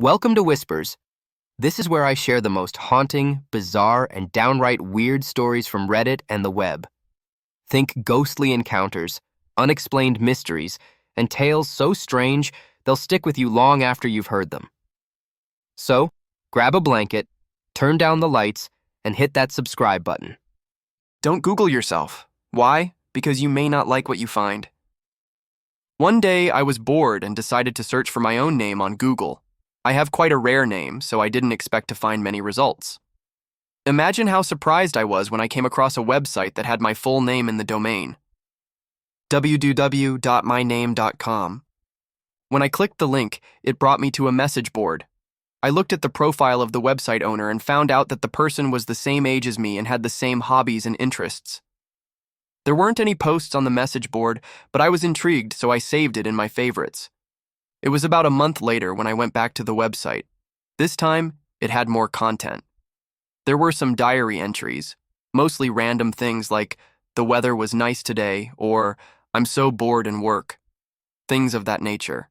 Welcome to Whispers. This is where I share the most haunting, bizarre, and downright weird stories from Reddit and the web. Think ghostly encounters, unexplained mysteries, and tales so strange they'll stick with you long after you've heard them. So, grab a blanket, turn down the lights, and hit that subscribe button. Don't Google yourself. Why? Because you may not like what you find. One day, I was bored and decided to search for my own name on Google. I have quite a rare name, so I didn't expect to find many results. Imagine how surprised I was when I came across a website that had my full name in the domain. www.myname.com. When I clicked the link, it brought me to a message board. I looked at the profile of the website owner and found out that the person was the same age as me and had the same hobbies and interests. There weren't any posts on the message board, but I was intrigued, so I saved it in my favorites. It was about a month later when I went back to the website. This time, it had more content. There were some diary entries, mostly random things like, "The weather was nice today," or "I'm so bored in work," things of that nature.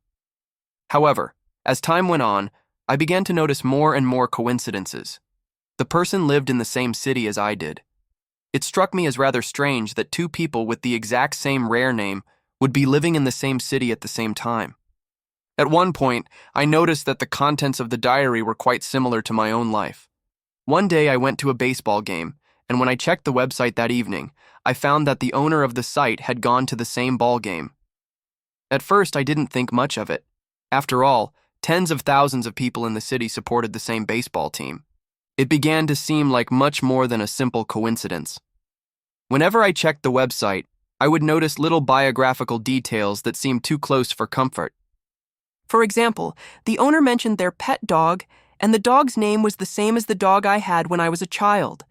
However, as time went on, I began to notice more and more coincidences. The person lived in the same city as I did. It struck me as rather strange that two people with the exact same rare name would be living in the same city at the same time. At one point, I noticed that the contents of the diary were quite similar to my own life. One day I went to a baseball game, and when I checked the website that evening, I found that the owner of the site had gone to the same ball game. At first, I didn't think much of it. After all, tens of thousands of people in the city supported the same baseball team. It began to seem like much more than a simple coincidence. Whenever I checked the website, I would notice little biographical details that seemed too close for comfort. For example, the owner mentioned their pet dog, and the dog's name was the same as the dog I had when I was a child.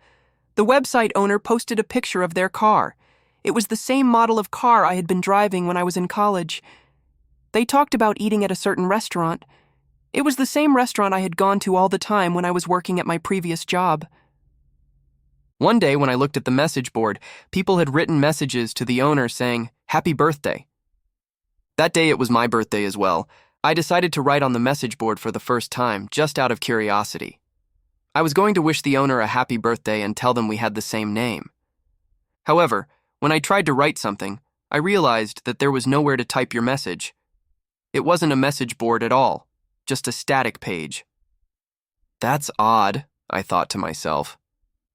The website owner posted a picture of their car. It was the same model of car I had been driving when I was in college. They talked about eating at a certain restaurant. It was the same restaurant I had gone to all the time when I was working at my previous job. One day when I looked at the message board, people had written messages to the owner saying, "Happy birthday." That day it was my birthday as well. I decided to write on the message board for the first time, just out of curiosity. I was going to wish the owner a happy birthday and tell them we had the same name. However, when I tried to write something, I realized that there was nowhere to type your message. It wasn't a message board at all, just a static page. That's odd, I thought to myself.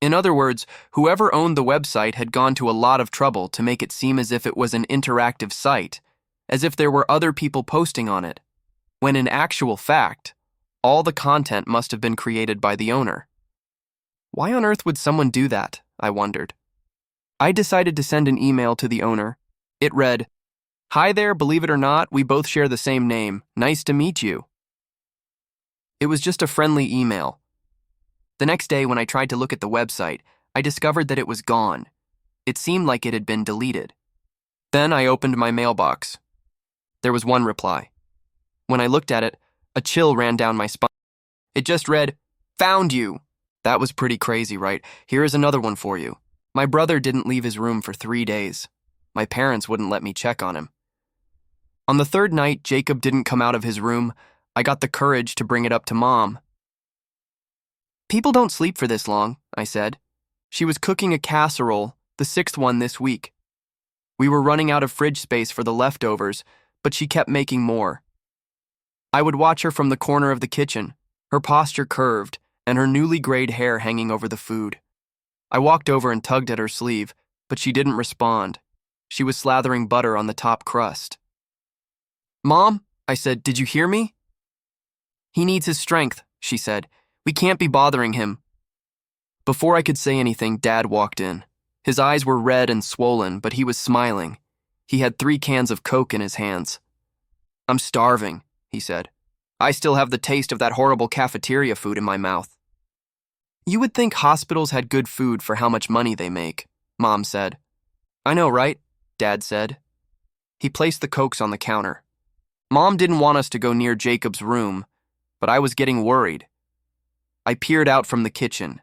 In other words, whoever owned the website had gone to a lot of trouble to make it seem as if it was an interactive site, as if there were other people posting on it, when in actual fact, all the content must have been created by the owner. Why on earth would someone do that? I wondered. I decided to send an email to the owner. It read, "Hi there, believe it or not, we both share the same name. Nice to meet you." It was just a friendly email. The next day, when I tried to look at the website, I discovered that it was gone. It seemed like it had been deleted. Then I opened my mailbox. There was one reply. When I looked at it, a chill ran down my spine. It just read, "Found you." That was pretty crazy, right? Here is another one for you. My brother didn't leave his room for 3 days. My parents wouldn't let me check on him. On the third night, Jacob didn't come out of his room. I got the courage to bring it up to Mom. "People don't sleep for this long," I said. She was cooking a casserole, the 6th one this week. We were running out of fridge space for the leftovers, but she kept making more. I would watch her from the corner of the kitchen, her posture curved, and her newly grayed hair hanging over the food. I walked over and tugged at her sleeve, but she didn't respond. She was slathering butter on the top crust. "Mom," I said, "did you hear me?" "He needs his strength," she said. "We can't be bothering him." Before I could say anything, Dad walked in. His eyes were red and swollen, but he was smiling. He had 3 cans of Coke in his hands. "I'm starving," he said. "I still have the taste of that horrible cafeteria food in my mouth." "You would think hospitals had good food for how much money they make," Mom said. "I know, right?" Dad said. He placed the Cokes on the counter. Mom didn't want us to go near Jacob's room, but I was getting worried. I peered out from the kitchen.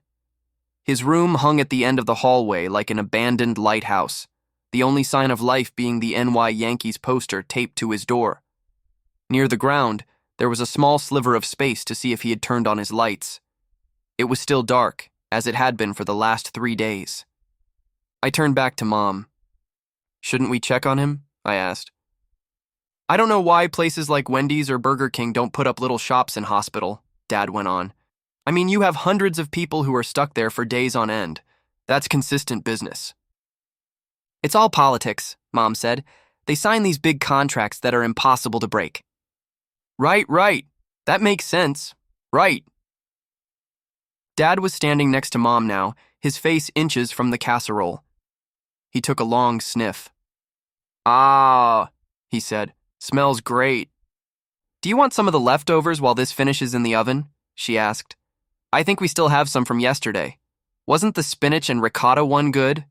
His room hung at the end of the hallway like an abandoned lighthouse, the only sign of life being the NY Yankees poster taped to his door. Near the ground, There was a small sliver of space to see if he had turned on his lights. It was still dark, as it had been for the last 3 days. I turned back to Mom. "Shouldn't we check on him?" I asked. "I don't know why places like Wendy's or Burger King don't put up little shops in hospital," Dad went on. "I mean, you have hundreds of people who are stuck there for days on end. That's consistent business." "It's all politics," Mom said. "They sign these big contracts that are impossible to break." Right. That makes sense. Right." Dad was standing next to Mom now, his face inches from the casserole. He took a long sniff. "Ah," he said. "Smells great." "Do you want some of the leftovers while this finishes in the oven?" she asked. "I think we still have some from yesterday. Wasn't the spinach and ricotta one good?"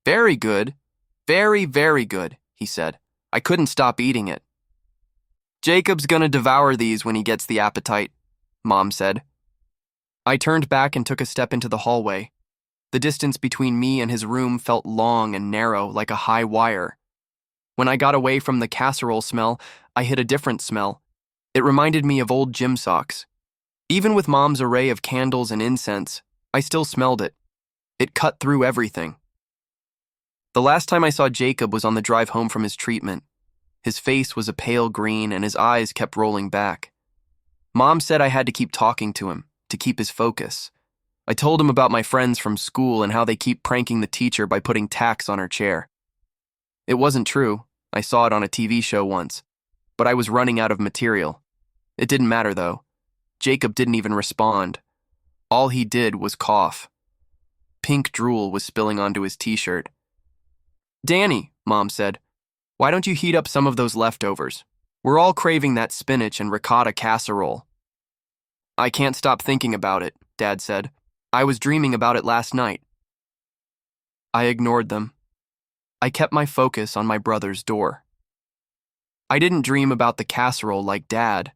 "Very good. Very, very good," he said. "I couldn't stop eating it." "Jacob's gonna devour these when he gets the appetite," Mom said. I turned back and took a step into the hallway. The distance between me and his room felt long and narrow, like a high wire. When I got away from the casserole smell, I hit a different smell. It reminded me of old gym socks. Even with Mom's array of candles and incense, I still smelled it. It cut through everything. The last time I saw Jacob was on the drive home from his treatment. His face was a pale green and his eyes kept rolling back. Mom said I had to keep talking to him, to keep his focus. I told him about my friends from school and how they keep pranking the teacher by putting tacks on her chair. It wasn't true. I saw it on a TV show once, but I was running out of material. It didn't matter, though. Jacob didn't even respond. All he did was cough. Pink drool was spilling onto his t-shirt. "Danny," Mom said, "why don't you heat up some of those leftovers? We're all craving that spinach and ricotta casserole." "I can't stop thinking about it," Dad said. "I was dreaming about it last night." I ignored them. I kept my focus on my brother's door. I didn't dream about the casserole like Dad.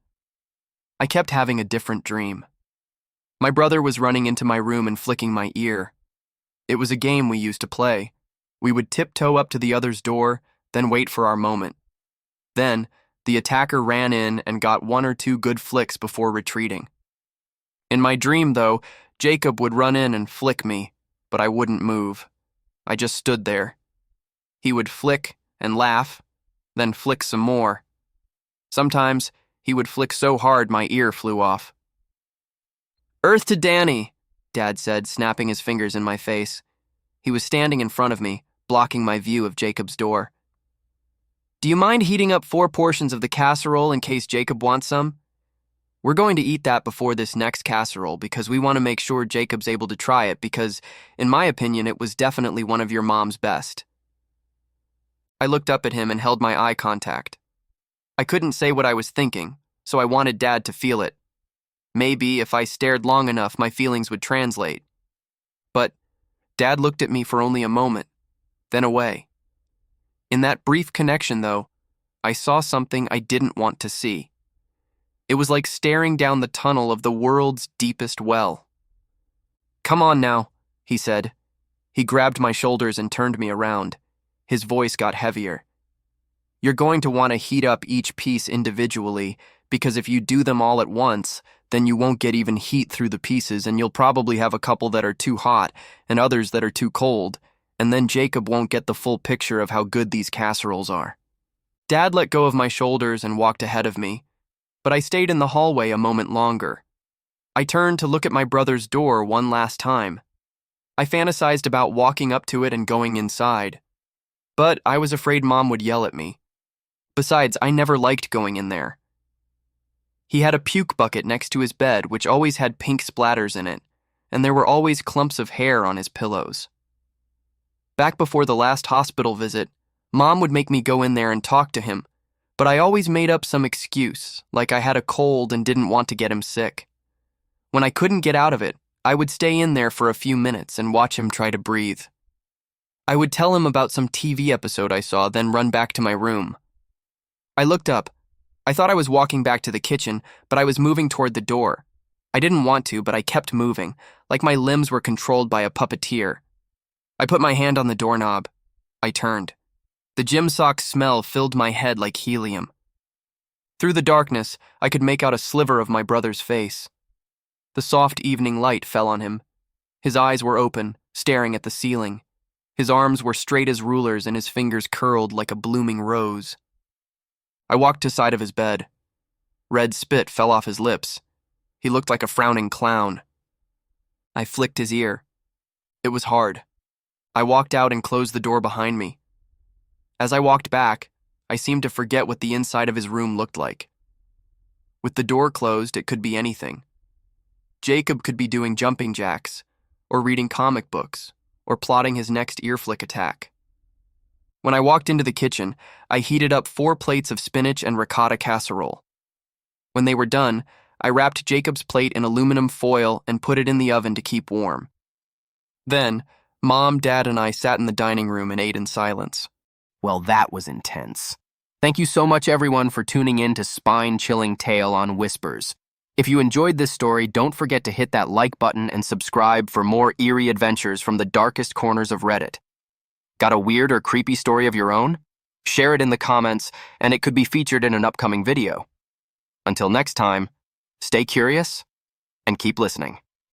I kept having a different dream. My brother was running into my room and flicking my ear. It was a game we used to play. We would tiptoe up to the other's door, then wait for our moment. Then, the attacker ran in and got 1 or 2 good flicks before retreating. In my dream, though, Jacob would run in and flick me, but I wouldn't move. I just stood there. He would flick and laugh, then flick some more. Sometimes, he would flick so hard my ear flew off. "Earth to Danny," Dad said, snapping his fingers in my face. He was standing in front of me, blocking my view of Jacob's door. "Do you mind heating up 4 portions of the casserole in case Jacob wants some? We're going to eat that before this next casserole because we want to make sure Jacob's able to try it because, in my opinion, it was definitely one of your mom's best." I looked up at him and held my eye contact. I couldn't say what I was thinking, so I wanted Dad to feel it. Maybe if I stared long enough, my feelings would translate. But Dad looked at me for only a moment, then away. In that brief connection, though, I saw something I didn't want to see. It was like staring down the tunnel of the world's deepest well. "Come on now," he said. He grabbed my shoulders and turned me around. His voice got heavier. "You're going to want to heat up each piece individually, because if you do them all at once, then you won't get even heat through the pieces and you'll probably have a couple that are too hot and others that are too cold, and then Jacob won't get the full picture of how good these casseroles are." Dad let go of my shoulders and walked ahead of me, but I stayed in the hallway a moment longer. I turned to look at my brother's door one last time. I fantasized about walking up to it and going inside, but I was afraid Mom would yell at me. Besides, I never liked going in there. He had a puke bucket next to his bed, which always had pink splatters in it, and there were always clumps of hair on his pillows. Back before the last hospital visit, Mom would make me go in there and talk to him, but I always made up some excuse, like I had a cold and didn't want to get him sick. When I couldn't get out of it, I would stay in there for a few minutes and watch him try to breathe. I would tell him about some TV episode I saw, then run back to my room. I looked up. I thought I was walking back to the kitchen, but I was moving toward the door. I didn't want to, but I kept moving, like my limbs were controlled by a puppeteer. I put my hand on the doorknob. I turned. The gym sock smell filled my head like helium. Through the darkness, I could make out a sliver of my brother's face. The soft evening light fell on him. His eyes were open, staring at the ceiling. His arms were straight as rulers and his fingers curled like a blooming rose. I walked to the side of his bed. Red spit fell off his lips. He looked like a frowning clown. I flicked his ear. It was hard. I walked out and closed the door behind me. As I walked back, I seemed to forget what the inside of his room looked like. With the door closed, it could be anything. Jacob could be doing jumping jacks, or reading comic books, or plotting his next ear flick attack. When I walked into the kitchen, I heated up 4 plates of spinach and ricotta casserole. When they were done, I wrapped Jacob's plate in aluminum foil and put it in the oven to keep warm. Then, Mom, Dad, and I sat in the dining room and ate in silence. Well, that was intense. Thank you so much, everyone, for tuning in to Spine-Chilling Tale on Whispers. If you enjoyed this story, don't forget to hit that like button and subscribe for more eerie adventures from the darkest corners of Reddit. Got a weird or creepy story of your own? Share it in the comments, and it could be featured in an upcoming video. Until next time, stay curious and keep listening.